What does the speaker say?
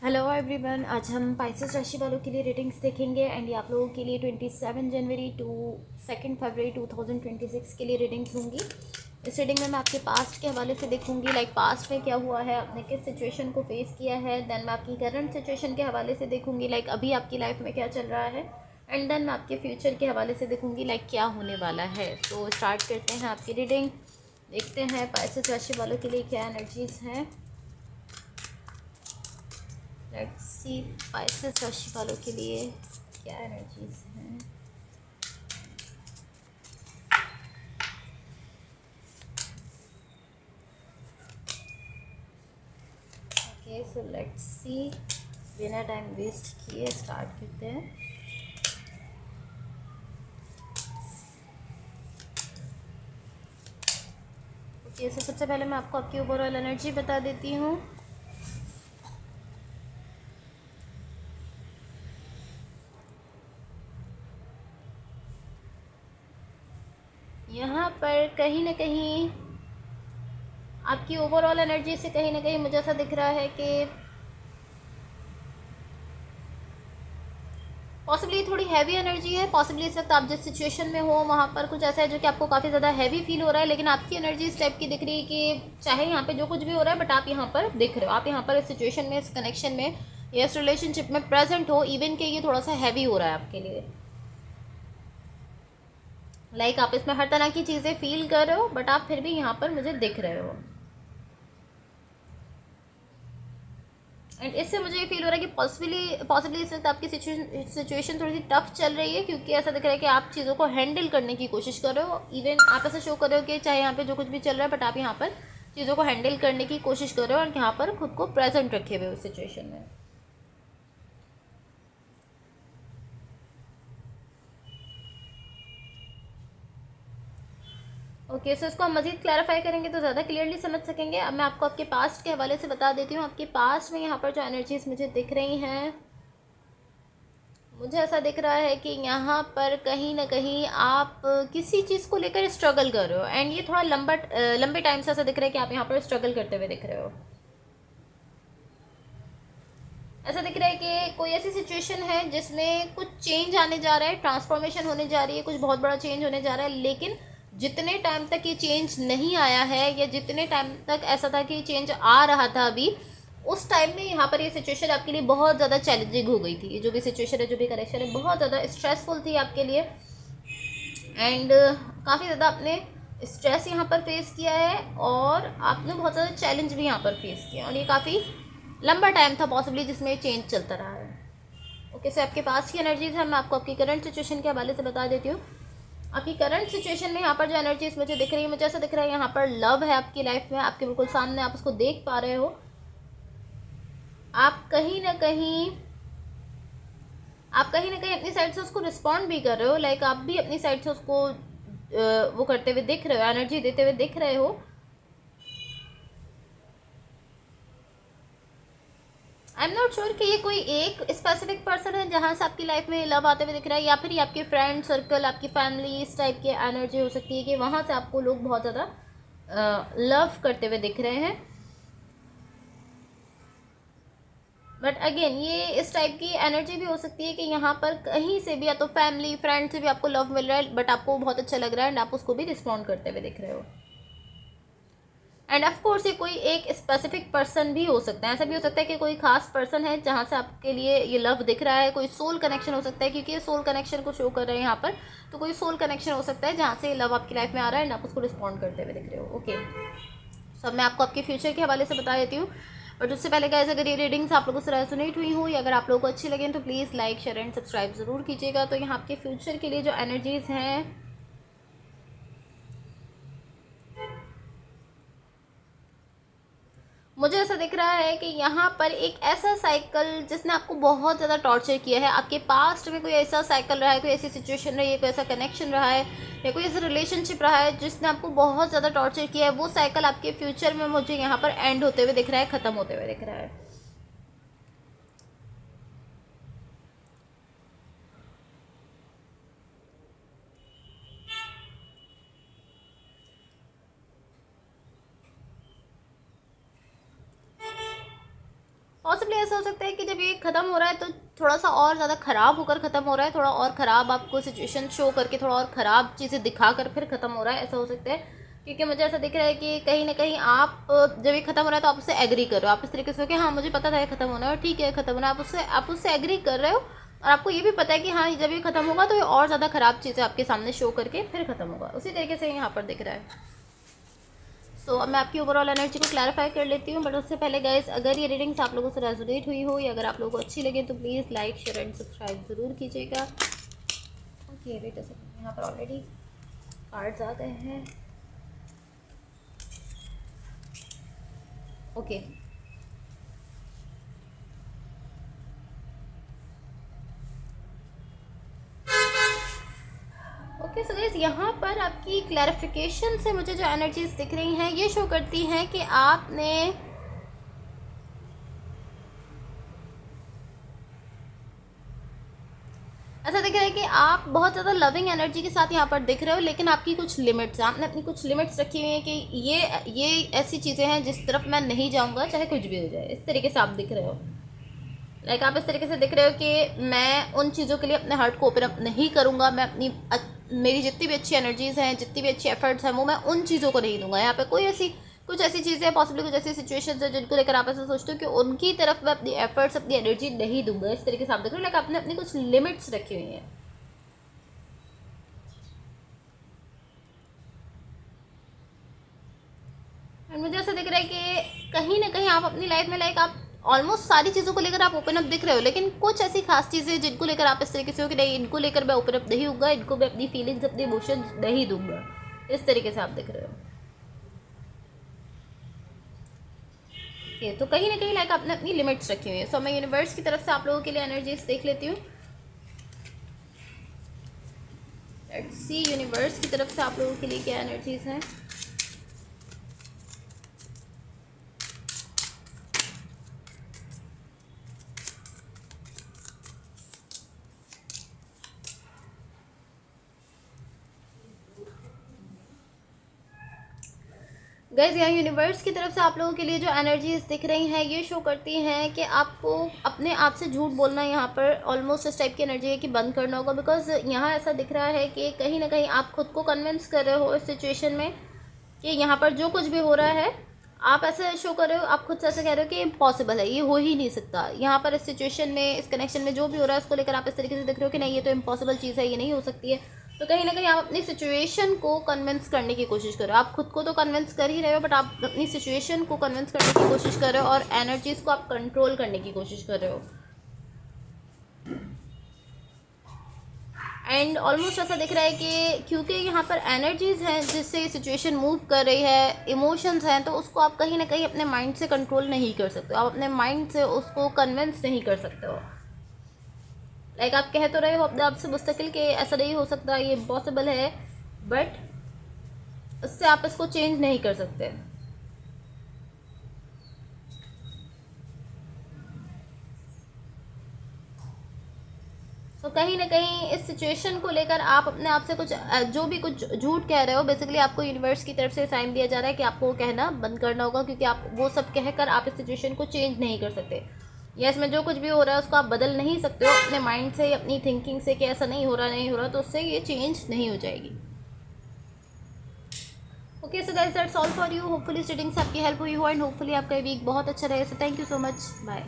Hello everyone, आज हम Pisces राशि वालों के लिए रेटिंग्स देखेंगे एंड ये आप लोगों के लिए 27 जनवरी टू 2 फरवरी 2026 के लिए रेटिंग्स होंगी। इस रीडिंग में मैं आपके पास्ट के हवाले से देखूंगी, लाइक पास्ट में क्या हुआ है, आपने किस सिचुएशन को फेस किया है। देन मैं आपकी करंट सिचुएशन के हवाले से देखूंगी, लाइक अभी आपकी लाइफ में क्या चल रहा है। एंड देन मैं आपके फ्यूचर के हवाले से देखूंगी, लाइक क्या होने वाला है। सो स्टार्ट करते हैं आपकी रीडिंग। देखते हैं पाइसेस राशि वालों के लिए क्या एनर्जीज़ हैं। लेट्स सी पाइसेस राशि वालों के लिए क्या एनर्जीज हैं। ओके, सो लेट्स सी, बिना टाइम वेस्ट किए स्टार्ट करते हैं। ओके, सो सबसे पहले मैं आपको आपकी ओवरऑल एनर्जी बता देती हूँ। यहाँ पर कहीं ना कहीं आपकी ओवरऑल एनर्जी से कहीं ना कहीं मुझे ऐसा दिख रहा है कि पॉसिबली थोड़ी हैवी एनर्जी है। पॉसिबली इस वक्त आप जिस सिचुएशन में हो वहाँ पर कुछ ऐसा है जो कि आपको काफ़ी ज़्यादा हैवी फील हो रहा है, लेकिन आपकी एनर्जी इस टाइप की दिख रही है कि चाहे यहाँ पे जो कुछ भी हो रहा है बट आप यहाँ पर दिख रहे हो, आप यहाँ पर इस सिचुएशन में, इस कनेक्शन में या इस रिलेशनशिप में प्रेजेंट हो, इवन कि ये थोड़ा सा हैवी हो रहा है आपके लिए। लाइक आप इसमें हर तरह की चीज़ें फील कर रहे हो बट आप फिर भी यहाँ पर मुझे दिख रहे हो। एंड इससे मुझे ये फील हो रहा है कि पॉसिबली इस वक्त आपकी सिचुएशन थोड़ी सी टफ चल रही है, क्योंकि ऐसा दिख रहा है कि आप चीज़ों को हैंडल करने की कोशिश कर रहे हो। इवन आप ऐसा शो कर रहे हो कि चाहे यहाँ पे जो कुछ भी चल रहा है बट आप यहाँ पर चीज़ों को हैंडल करने की कोशिश कर रहे हो और यहाँ पर खुद को प्रेजेंट रखे हुए उस सिचुएशन में। ओके, सो इसको हम मज़ीद क्लैरिफाई करेंगे तो ज़्यादा क्लियरली समझ सकेंगे। अब मैं आपको आपके पास्ट के हवाले से बता देती हूँ। आपके पास्ट में यहाँ पर जो एनर्जीज मुझे दिख रही हैं, मुझे ऐसा दिख रहा है कि यहाँ पर कहीं ना कहीं आप किसी चीज़ को लेकर स्ट्रगल कर रहे हो। एंड ये थोड़ा लंबे टाइम से ऐसा दिख रहा है कि आप यहाँ पर स्ट्रगल करते हुए दिख रहे हो। ऐसा दिख रहा है कि कोई ऐसी सिचुएशन है जिसमें कुछ चेंज आने जा रहा है, ट्रांसफॉर्मेशन होने जा रही है, कुछ बहुत बड़ा चेंज होने जा रहा है, लेकिन जितने टाइम तक ये चेंज नहीं आया है या जितने टाइम तक ऐसा था कि चेंज आ रहा था अभी, उस टाइम में यहाँ पर ये सिचुएशन आपके लिए बहुत ज़्यादा चैलेंजिंग हो गई थी। ये जो भी सिचुएशन है, जो भी करेक्शन है, बहुत ज़्यादा स्ट्रेसफुल थी आपके लिए। एंड काफ़ी ज़्यादा आपने स्ट्रेस यहाँ पर फेस किया है और आपने बहुत ज़्यादा चैलेंज भी यहाँ पर फेस किया, और ये काफ़ी लंबा टाइम था पॉसिबली जिसमें चेंज चलता रहा है। ओके, सो आपके पास की एनर्जीज है, मैं आपको आपकी करंट सिचुएशन के हवाले से बता देती हूँ। आपकी करंट सिचुएशन में यहाँ पर जो एनर्जीज मुझे दिख रही है, मुझे ऐसा दिख रहा है यहाँ पर लव है आपकी लाइफ में, आपके बिल्कुल सामने, आप उसको देख पा रहे हो। आप कहीं ना कहीं अपनी साइड से उसको रिस्पॉन्ड भी कर रहे हो। लाइक आप भी अपनी साइड से उसको वो करते हुए दिख रहे हो, एनर्जी देते हुए दिख रहे हो। आई एम नॉट श्योर कि ये कोई एक स्पेसिफिक पर्सन है जहाँ से आपकी लाइफ में लव आते हुए दिख रहा है, या फिर ये आपके फ्रेंड सर्कल, आपकी फैमिली, इस टाइप की एनर्जी हो सकती है कि वहाँ से आपको लोग बहुत ज़्यादा लव करते हुए दिख रहे हैं। बट अगेन ये इस टाइप की एनर्जी भी हो सकती है कि यहाँ पर कहीं से भी, या तो फैमिली फ्रेंड से भी आपको लव मिल रहा है बट आपको बहुत अच्छा लग रहा है एंड आप उसको भी रिस्पॉन्ड करते हुए दिख रहे हो। एंड ऑफ कोर्स ये कोई एक स्पेसिफिक पर्सन भी हो सकता है। ऐसा भी हो सकता है कि कोई खास पर्सन है जहाँ से आपके लिए ये लव दिख रहा है। कोई सोल कनेक्शन हो सकता है, क्योंकि ये सोल कनेक्शन को शो कर रहे हैं यहाँ पर। तो कोई सोल कनेक्शन हो सकता है जहाँ से ये लव आपकी लाइफ में आ रहा है एंड आप उसको रिस्पॉन्ड करते हुए दिख रहे हो। ओके, सब मैं आपको आपके फ्यूचर के हवाले से बता देती हूँ। बट उससे पहले गाइस, अगर ये रीडिंग्स आप लोगों से रेजोनेट हुई हो या अगर आप लोगों को अच्छी लगे तो please like share and subscribe ज़रूर कीजिएगा। तो यहाँ आपके फ्यूचर के लिए जो एनर्जीज़ हैं, मुझे ऐसा दिख रहा है कि यहाँ पर एक ऐसा साइकिल जिसने आपको बहुत ज़्यादा टॉर्चर किया है। आपके पास्ट में कोई ऐसा साइकिल रहा है, कोई ऐसी सिचुएशन रही है, कोई ऐसा कनेक्शन रहा है या कोई ऐसा रिलेशनशिप रहा है जिसने आपको बहुत ज़्यादा टॉर्चर किया है। वो साइकिल आपके फ्यूचर में मुझे यहाँ पर एंड होते हुए दिख रहा है, ख़त्म होते हुए दिख रहा है। पॉसिबली ऐसा हो सकता है कि जब ये ख़त्म हो रहा है तो थोड़ा सा और ज़्यादा ख़राब होकर ख़त्म हो रहा है, थोड़ा और ख़राब आपको सिचुएशन शो करके थोड़ा और ख़राब चीज़ें दिखाकर फिर ख़त्म हो रहा है, ऐसा हो सकता है। क्योंकि मुझे ऐसा दिख रहा है कि कहीं ना कहीं आप जब ये ख़त्म हो रहा है तो आप उससे एग्री कर रहे हो, आप इस तरीके से हो कि हाँ मुझे पता था ये ख़त्म होना है और ठीक है ख़त्म होना है, आप उससे एग्री कर रहे हो और आपको ये भी पता है कि हाँ जब ये ख़त्म होगा तो ये और ज़्यादा ख़राब चीज़ें आपके सामने शो करके फिर ख़त्म होगा, उसी तरीके से यहाँ पर दिख रहा है। सो अब मैं आपकी ओवरऑल एनर्जी को क्लैरिफाई कर लेती हूँ, बट उससे पहले गाइस अगर ये रीडिंग्स आप लोगों से रेजोनेट हुई हो या अगर आप लोगों को अच्छी लगे तो please like share and subscribe ज़रूर कीजिएगा। ओके वेट अ सेकंड, यहाँ पर ऑलरेडी कार्ड्स आ गए हैं। ओके ओके सो गाइस यहाँ पर आपकी क्लैरिफिकेशन से मुझे जो एनर्जीज दिख रही हैं ये शो करती हैं कि आपने ऐसा दिख रहा है कि आप बहुत ज़्यादा लविंग एनर्जी के साथ यहाँ पर दिख रहे हो, लेकिन आपकी कुछ लिमिट्स हैं, आपने अपनी कुछ लिमिट्स रखी हुई हैं कि ये ऐसी चीज़ें हैं जिस तरफ मैं नहीं जाऊँगा चाहे कुछ भी हो जाए, इस तरीके से आप दिख रहे हो। लाइक आप इस तरीके से दिख रहे हो कि मैं उन चीज़ों के लिए अपने हार्ट को ओपन अप नहीं करूँगा, मैं मेरी जितनी भी अच्छी एनर्जीज़ हैं, जितनी भी अच्छी एफर्ट्स हैं वो मैं उन चीज़ों को नहीं दूंगा। यहाँ पे कुछ ऐसी चीज़ें पॉसिबली कुछ ऐसी सिचुएशंस है जिनको लेकर आप ऐसा सोचते हो कि उनकी तरफ मैं अपनी एफर्ट्स अपनी एनर्जी नहीं दूंगा, इस तरीके से आप देख रहे हो। लाइक आपने अपनी कुछ लिमिट्स रखी हुई हैं। एंड मुझे ऐसा दिख रहा है कि कहीं ना कहीं आप अपनी लाइफ में लाइक आप ऑलमोस्ट सारी चीज़ों को लेकर आप ओपन अप दिख रहे हो, लेकिन कुछ ऐसी खास चीज़ें जिनको लेकर आप इस तरीके से हो कि नहीं इनको लेकर मैं ओपन अप नहीं दूंगा, इनको मैं अपनी फीलिंग्स अपने इमोशंस नहीं दूंगा, इस तरीके से आप दिख रहे हो। तो कहीं ना कहीं लाइक आपने अपनी लिमिट्स रखी हुई है। सो मैं यूनिवर्स की तरफ से आप लोगों के लिए एनर्जीज देख लेती हूँ। लेट्स सी यूनिवर्स की तरफ से आप लोगों के लिए क्या एनर्जीज हैं। गाइज यहाँ यूनिवर्स की तरफ से आप लोगों के लिए जो एनर्जीज दिख रही हैं ये शो करती हैं कि आपको अपने आप से झूठ बोलना यहाँ पर ऑलमोस्ट इस टाइप की एनर्जी है कि बंद करना होगा। बिकॉज यहाँ ऐसा दिख रहा है कि कहीं ना कहीं आप खुद को कन्विंस कर रहे हो इस सिचुएशन में कि यहाँ पर जो कुछ भी हो रहा है आप ऐसे शो कर रहे हो, आप खुद से ऐसे कह रहे हो कि इम्पॉसिबल है, ये हो ही नहीं सकता। यहाँ पर इस सिचुएशन में इस कनेक्शन में जो भी हो रहा है उसको लेकर आप इस तरीके से देख रहे हो कि नहीं ये तो इम्पॉसिबल चीज़ है, ये नहीं हो सकती है। तो कहीं ना कहीं आप अपनी सिचुएशन को कन्विंस करने की कोशिश कर रहे हो। आप खुद को तो कन्विंस कर ही रहे हो बट आप अपनी सिचुएशन को कन्विंस करने की कोशिश कर रहे हो और एनर्जीज को आप कंट्रोल करने की कोशिश कर रहे हो। एंड ऑलमोस्ट ऐसा दिख रहा है कि क्योंकि यहाँ पर एनर्जीज हैं जिससे सिचुएशन मूव कर रही है, इमोशंस हैं, तो उसको आप कहीं ना कहीं अपने माइंड से कंट्रोल नहीं कर सकते हो, आप अपने माइंड से उसको कन्विंस नहीं कर सकते हो। लाइक आप कह तो रहे हो अपने आप से मुस्तकिल कि ऐसा नहीं हो सकता, ये इम्पॉसिबल है, बट उससे आप इसको चेंज नहीं कर सकते। तो कहीं ना कहीं इस सिचुएशन को लेकर आप अपने आप से कुछ जो भी कुछ झूठ कह रहे हो, बेसिकली आपको यूनिवर्स की तरफ से साइन दिया जा रहा है कि आपको वो कहना बंद करना होगा, क्योंकि आप वो सब कहकर आप इस सिचुएशन को चेंज नहीं कर सकते। या इसमें जो कुछ भी हो रहा है उसको आप बदल नहीं सकते हो अपने माइंड से या अपनी थिंकिंग से कि ऐसा नहीं हो रहा तो उससे ये चेंज नहीं हो जाएगी। Okay so guys that's all for you. Hopefully इस रीडिंग से आपकी हेल्प हुई हो एंड होपफुली आपका वीक बहुत अच्छा रहे। So thank you so much, bye.